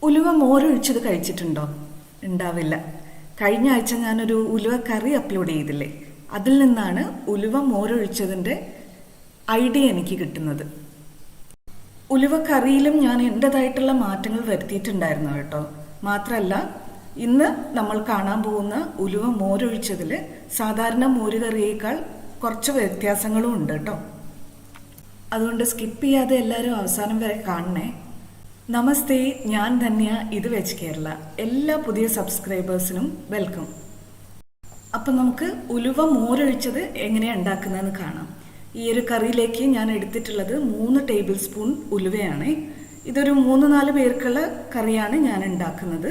ഉലുവ മോരൊഴിച്ചത് കഴിച്ചിട്ടുണ്ടോ? ഉണ്ടാവില്ല. കഴിഞ്ഞ ആഴ്ച ഞാനൊരു ഉലുവ കറി അപ്ലോഡ് ചെയ്തില്ലേ, അതിൽ നിന്നാണ് ഉലുവ മോരൊഴിച്ചതിൻ്റെ ഐഡിയ എനിക്ക് കിട്ടുന്നത്. ഉലുവ കറിയിലും ഞാൻ എൻ്റെതായിട്ടുള്ള മാറ്റങ്ങൾ വരുത്തിയിട്ടുണ്ടായിരുന്നു കേട്ടോ. മാത്രമല്ല, ഇന്ന് നമ്മൾ കാണാൻ പോകുന്ന ഉലുവ മോരൊഴിച്ചതിൽ സാധാരണ മോരുകറിയേക്കാൾ കുറച്ച് വ്യത്യാസങ്ങളും ഉണ്ട് കേട്ടോ. അതുകൊണ്ട് സ്കിപ്പ് ചെയ്യാതെ എല്ലാവരും അവസാനം വരെ കാണണേ. നമസ്തേ, ഞാൻ ധന്യ, ഇത് വെച്ച് കേരള. എല്ലാ പുതിയ സബ്സ്ക്രൈബേഴ്സിനും വെൽക്കം. അപ്പം നമുക്ക് ഉലുവ മോരൊഴിച്ചത് എങ്ങനെയാണ് ഉണ്ടാക്കുന്നതെന്ന് കാണാം. ഈ ഒരു കറിയിലേക്ക് ഞാൻ എടുത്തിട്ടുള്ളത് 3 ടേബിൾ സ്പൂൺ ഉലുവയാണ്. ഇതൊരു 3-4 പേർക്കുള്ള കറിയാണ് ഞാൻ ഉണ്ടാക്കുന്നത്.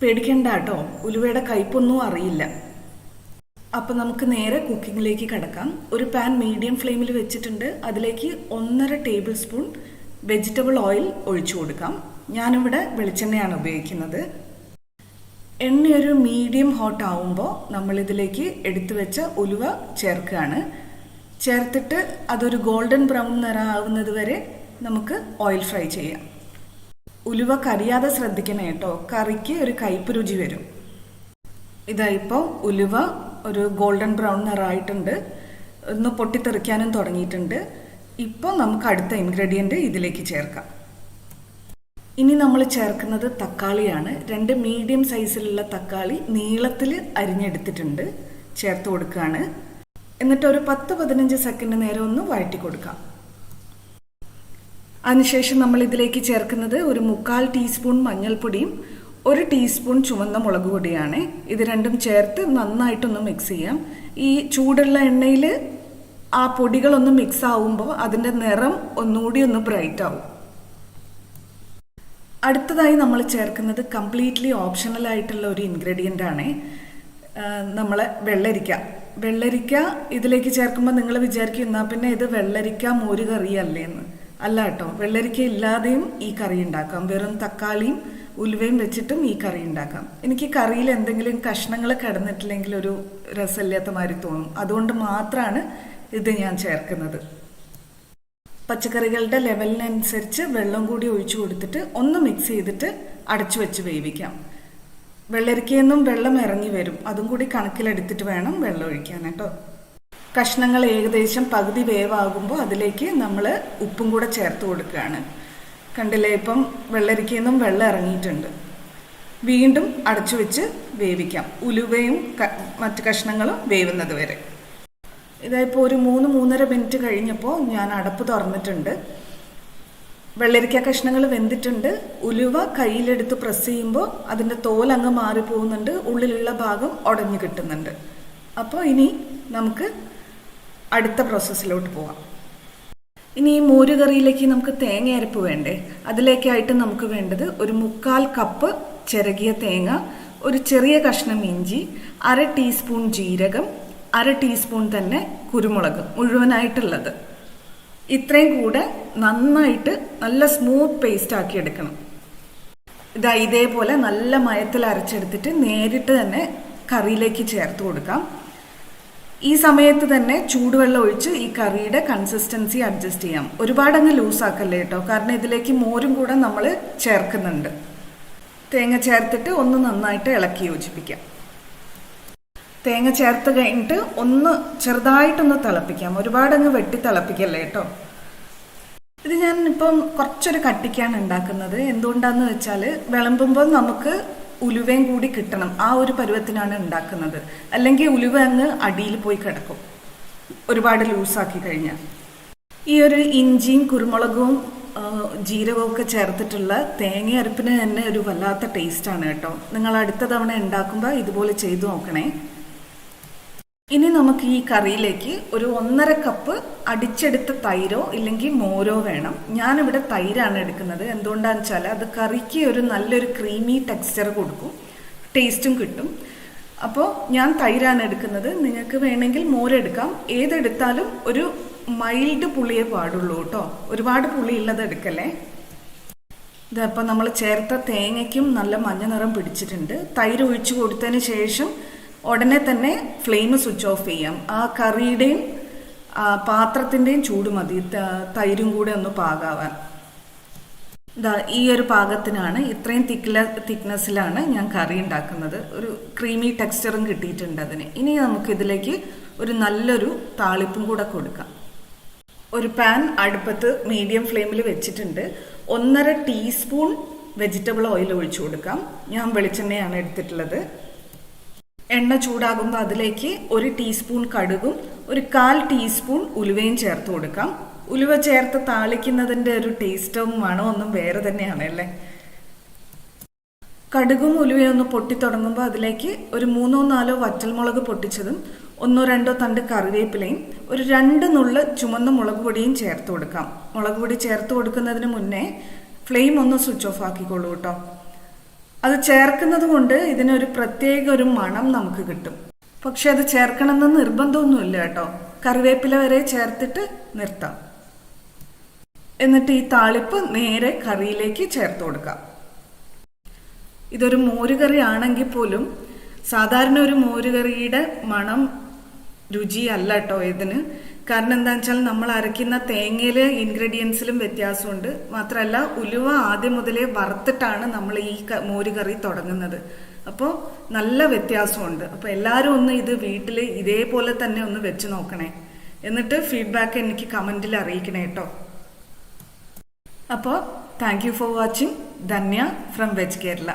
പേടിക്കണ്ട കേട്ടോ, ഉലുവയുടെ കയ്പൊന്നും അറിയില്ല. അപ്പം നമുക്ക് നേരെ കുക്കിങ്ങിലേക്ക് കിടക്കാം. ഒരു പാൻ മീഡിയം ഫ്ലെയിമിൽ വെച്ചിട്ടുണ്ട്. അതിലേക്ക് 1.5 ടേബിൾ സ്പൂൺ വെജിറ്റബിൾ ഓയിൽ ഒഴിച്ചു കൊടുക്കാം. ഞാനിവിടെ വെളിച്ചെണ്ണയാണ് ഉപയോഗിക്കുന്നത്. എണ്ണ ഒരു മീഡിയം ഹോട്ട് ആവുമ്പോൾ നമ്മളിതിലേക്ക് എടുത്തു വെച്ച ഉലുവ ചേർക്കുകയാണ്. ചേർത്തിട്ട് അതൊരു ഗോൾഡൻ ബ്രൗൺ നിറം ആവുന്നത് വരെ നമുക്ക് ഓയിൽ ഫ്രൈ ചെയ്യാം. ഉലുവ കരിയാതെ ശ്രദ്ധിക്കണം കേട്ടോ, കറിക്ക് ഒരു കയ്പ് രുചി വരും. ഇതായിപ്പോൾ ഉലുവ ഒരു ഗോൾഡൻ ബ്രൗൺ നിറമായിട്ടുണ്ട്, ഒന്ന് പൊട്ടിത്തെറിക്കാനും തുടങ്ങിയിട്ടുണ്ട്. ഇപ്പോൾ നമുക്ക് അടുത്ത ഇൻഗ്രീഡിയൻറ്റ് ഇതിലേക്ക് ചേർക്കാം. ഇനി നമ്മൾ ചേർക്കുന്നത് തക്കാളിയാണ്. 2 മീഡിയം സൈസിലുള്ള തക്കാളി നീളത്തിൽ അരിഞ്ഞെടുത്തിട്ടുണ്ട്, ചേർത്ത് കൊടുക്കുകയാണ്. എന്നിട്ട് ഒരു 10-15 സെക്കൻഡ് നേരം ഒന്ന് വഴറ്റി കൊടുക്കാം. അതിനുശേഷം നമ്മൾ ഇതിലേക്ക് ചേർക്കുന്നത് ഒരു 1/4 ടീസ്പൂൺ മഞ്ഞൾപ്പൊടിയും 1 ടീസ്പൂൺ ചുവന്ന മുളക് പൊടിയാണ്. ഇത് രണ്ടും ചേർത്ത് നന്നായിട്ടൊന്ന് മിക്സ് ചെയ്യാം. ഈ ചൂടുള്ള എണ്ണയിൽ ആ പൊടികളൊന്ന് മിക്സ് ആവുമ്പോൾ അതിൻ്റെ നിറം ഒന്നുകൂടി ഒന്ന് ബ്രൈറ്റ് ആവും. അടുത്തതായി നമ്മൾ ചേർക്കുന്നത് കംപ്ലീറ്റ്ലി ഓപ്ഷണൽ ആയിട്ടുള്ള ഒരു ഇൻഗ്രീഡിയൻ്റ് ആണ്, നമ്മളെ വെള്ളരിക്ക ഇതിലേക്ക് ചേർക്കുമ്പോൾ നിങ്ങൾ വിചാരിക്കും എന്നാൽ പിന്നെ ഇത് വെള്ളരിക്ക മോര് കറിയല്ലേ എന്ന്. അല്ല കേട്ടോ, വെള്ളരിക്ക ഇല്ലാതെയും ഈ കറി ഉണ്ടാക്കാം. വെറും തക്കാളിയും ഉലുവയും വെച്ചിട്ടും ഈ കറി ഉണ്ടാക്കാം. എനിക്ക് കറിയിൽ എന്തെങ്കിലും കഷ്ണങ്ങൾ കിടന്നിട്ടില്ലെങ്കിൽ ഒരു രസമില്ലാത്ത മാതിരി തോന്നും. അതുകൊണ്ട് മാത്രമാണ് ഇത് ഞാൻ ചേർക്കുന്നത്. പച്ചക്കറികളുടെ ലെവലിനനുസരിച്ച് വെള്ളം കൂടി ഒഴിച്ചു കൊടുത്തിട്ട് ഒന്ന് മിക്സ് ചെയ്തിട്ട് അടച്ചു വെച്ച് വേവിക്കാം. വെള്ളരിക്കയിൽ നിന്നും വെള്ളം ഇറങ്ങി വരും, അതും കൂടി കണക്കിലെടുത്തിട്ട് വേണം വെള്ളം ഒഴിക്കാൻ കേട്ടോ. കഷ്ണങ്ങൾ ഏകദേശം പകുതി വേവാകുമ്പോൾ അതിലേക്ക് നമ്മൾ ഉപ്പും കൂടെ ചേർത്ത് കൊടുക്കുകയാണ്. കണ്ടില്ലേ, ഇപ്പം വെള്ളരിക്കയിൽ നിന്നും വെള്ളം ഇറങ്ങിയിട്ടുണ്ട്. വീണ്ടും അടച്ചു വെച്ച് വേവിക്കാം, ഉലുവയും മറ്റു കഷ്ണങ്ങളും വേവുന്നത് വരെ. ഇതായിപ്പോൾ ഒരു 3-3.5 മിനിറ്റ് കഴിഞ്ഞപ്പോൾ ഞാൻ അടപ്പ് തുറന്നിട്ടുണ്ട്. വെള്ളരിക്ക കഷ്ണങ്ങൾ വെന്തിട്ടുണ്ട്. ഉലുവ കയ്യിലെടുത്ത് പ്രസ് ചെയ്യുമ്പോൾ അതിൻ്റെ തോലങ്ങ് മാറിപ്പോകുന്നുണ്ട്, ഉള്ളിലുള്ള ഭാഗം ഉടഞ്ഞു കിട്ടുന്നുണ്ട്. അപ്പോൾ ഇനി നമുക്ക് അടുത്ത പ്രോസസ്സിലോട്ട് പോവാം. ഇനി ഈ മോരുകറിയിലേക്ക് നമുക്ക് തേങ്ങ അരപ്പ് വേണ്ടേ? അതിലേക്കായിട്ട് നമുക്ക് വേണ്ടത് ഒരു 1/4 കപ്പ് ചിരകിയ തേങ്ങ, ഒരു ചെറിയ കഷ്ണം ഇഞ്ചി, 1/2 ടീസ്പൂൺ ജീരകം, 1/2 ടീസ്പൂൺ തന്നെ കുരുമുളക് മുഴുവനായിട്ടുള്ളത്. ഇത്രയും കൂടെ നന്നായിട്ട് നല്ല സ്മൂത്ത് പേസ്റ്റ് ആക്കി എടുക്കണം. ഇതേപോലെ നല്ല മയത്തിൽ അരച്ചെടുത്തിട്ട് നേരിട്ട് തന്നെ കറിയിലേക്ക് ചേർത്ത് കൊടുക്കാം. ഈ സമയത്ത് തന്നെ ചൂടുവെള്ളം ഒഴിച്ച് ഈ കറിയുടെ കൺസിസ്റ്റൻസി അഡ്ജസ്റ്റ് ചെയ്യാം. ഒരുപാടങ്ങ് ലൂസാക്കല്ലേ കേട്ടോ, കാരണം ഇതിലേക്ക് മോരും കൂടെ നമ്മൾ ചേർക്കുന്നുണ്ട്. തേങ്ങ ചേർത്തിട്ട് ഒന്ന് നന്നായിട്ട് ഇളക്കി യോജിപ്പിക്കാം. തേങ്ങ ചേർത്ത് കഴിഞ്ഞിട്ട് ഒന്ന് ചെറുതായിട്ടൊന്ന് തിളപ്പിക്കാം, ഒരുപാടങ്ങ് വെട്ടി തിളപ്പിക്കല്ലേ കേട്ടോ. ഇത് ഞാൻ ഇപ്പം കുറച്ചൊരു കട്ടിക്കാണ് ഉണ്ടാക്കുന്നത്. എന്തുകൊണ്ടാന്ന് വെച്ചാൽ വിളമ്പുമ്പോൾ നമുക്ക് ഉലുവയും കൂടി കിട്ടണം, ആ ഒരു പരുവത്തിനാണ് ഉണ്ടാക്കുന്നത്. അല്ലെങ്കിൽ ഉലുവ അങ്ങ് അടിയിൽ പോയി കിടക്കും ഒരുപാട് ലൂസാക്കി കഴിഞ്ഞാൽ. ഈ ഒരു ഇഞ്ചിയും കുരുമുളകും ജീരകവും ഒക്കെ ചേർത്തിട്ടുള്ള തേങ്ങ അരപ്പിന് തന്നെ ഒരു വല്ലാത്ത ടേസ്റ്റാണ് കേട്ടോ. നിങ്ങൾ അടുത്ത തവണ ഉണ്ടാക്കുമ്പോൾ ഇതുപോലെ ചെയ്തു നോക്കണേ. ഇനി നമുക്ക് ഈ കറിയിലേക്ക് ഒരു 1.5 കപ്പ് അടിച്ചെടുത്ത തൈരോ ഇല്ലെങ്കിൽ മോരോ വേണം. ഞാനിവിടെ തൈരാണ് എടുക്കുന്നത്. എന്തുകൊണ്ടാണെന്ന് വെച്ചാൽ അത് കറിക്ക് ഒരു നല്ലൊരു ക്രീമി ടെക്സ്ചർ കൊടുക്കും, ടേസ്റ്റും കിട്ടും. അപ്പോൾ ഞാൻ തൈരാണ് എടുക്കുന്നത്. നിങ്ങൾക്ക് വേണമെങ്കിൽ മോരെടുക്കാം. ഏതെടുത്താലും ഒരു മൈൽഡ് പുളിയേ പാടുള്ളൂ കേട്ടോ, ഒരുപാട് പുളിയുള്ളത് എടുക്കല്ലേ. ഇതപ്പോൾ നമ്മൾ ചേർത്ത തേങ്ങയ്ക്കും നല്ല മഞ്ഞ നിറം പിടിച്ചിട്ടുണ്ട്. തൈര് ഒഴിച്ചു കൊടുത്തതിന് ശേഷം ഉടനെ തന്നെ ഫ്ലെയിം സ്വിച്ച് ഓഫ് ചെയ്യാം. ആ കറിയുടെയും പാത്രത്തിൻ്റെയും ചൂട് മതി തൈരും കൂടെ ഒന്ന് പാകാവാൻ. ഈ ഒരു പാകത്തിനാണ്, ഇത്രയും തിക്നെസ്സിലാണ് ഞാൻ കറി ഉണ്ടാക്കുന്നത്. ഒരു ക്രീമി ടെക്സ്ചറും കിട്ടിയിട്ടുണ്ട് അതിന്. ഇനി നമുക്ക് ഇതിലേക്ക് ഒരു നല്ലൊരു താളിപ്പും കൂടെ കൊടുക്കാം. ഒരു പാൻ അടുപ്പത്ത് മീഡിയം ഫ്ലെയിമിൽ വെച്ചിട്ടുണ്ട്. 1.5 ടീസ്പൂൺ വെജിറ്റബിൾ ഓയിൽ ഒഴിച്ചു കൊടുക്കാം. ഞാൻ വെളിച്ചെണ്ണയാണ് എടുത്തിട്ടുള്ളത്. എണ്ണ ചൂടാകുമ്പോൾ അതിലേക്ക് 1 ടീസ്പൂൺ കടുകും 1/4 ടീസ്പൂൺ ഉലുവയും ചേർത്ത് കൊടുക്കാം. ഉലുവ ചേർത്ത് താളിക്കുന്നതിൻ്റെ ഒരു ടേസ്റ്റും മണവും ഒന്നും വേറെ തന്നെയാണ് അല്ലേ. കടുകും ഉലുവയും ഒന്ന് പൊട്ടിത്തുടങ്ങുമ്പോൾ അതിലേക്ക് ഒരു 3-4 വറ്റൽമുളക് പൊട്ടിച്ചതും 1-2 തണ്ട് കറിവേപ്പിലയും ഒരു 2 നുള്ള് ചുമന്ന മുളക് പൊടിയും ചേർത്ത് കൊടുക്കാം. മുളക് പൊടി ചേർത്ത് കൊടുക്കുന്നതിന് മുന്നേ ഫ്ലെയിം ഒന്ന് സ്വിച്ച് ഓഫ് ആക്കിക്കോളൂ കേട്ടോ. അത് ചേർക്കുന്നത് കൊണ്ട് ഇതിനൊരു പ്രത്യേക ഒരു മണം നമുക്ക് കിട്ടും. പക്ഷെ അത് ചേർക്കണമെന്ന് നിർബന്ധമൊന്നുമില്ല കേട്ടോ. കറിവേപ്പില വരെ ചേർത്തിട്ട് നിർത്താം. എന്നിട്ട് ഈ താളിപ്പ് നേരെ കറിയിലേക്ക് ചേർത്ത് കൊടുക്കാം. ഇതൊരു മോരുകറി ആണെങ്കിൽ പോലും സാധാരണ ഒരു മോരുകറിയുടെ മണം രുചിയല്ല കേട്ടോ ഇതിന്. കാരണം എന്താണെന്ന് വെച്ചാൽ നമ്മൾ അരയ്ക്കുന്ന തേങ്ങയിലെ ഇൻഗ്രീഡിയൻസിലും വ്യത്യാസമുണ്ട്. മാത്രമല്ല ഉലുവ ആദ്യം മുതലേ വറുത്തിട്ടാണ് നമ്മൾ ഈ മോരുകറി തുടങ്ങുന്നത്. അപ്പോൾ നല്ല വ്യത്യാസമുണ്ട്. അപ്പോൾ എല്ലാവരും ഒന്ന് ഇത് വീട്ടിൽ ഇതേപോലെ തന്നെ ഒന്ന് വെച്ച് നോക്കണേ. എന്നിട്ട് ഫീഡ്ബാക്ക് എനിക്ക് കമൻറ്റിൽ അറിയിക്കണേ കേട്ടോ. അപ്പോൾ thank you for watching. Dhanya from veg Kerala.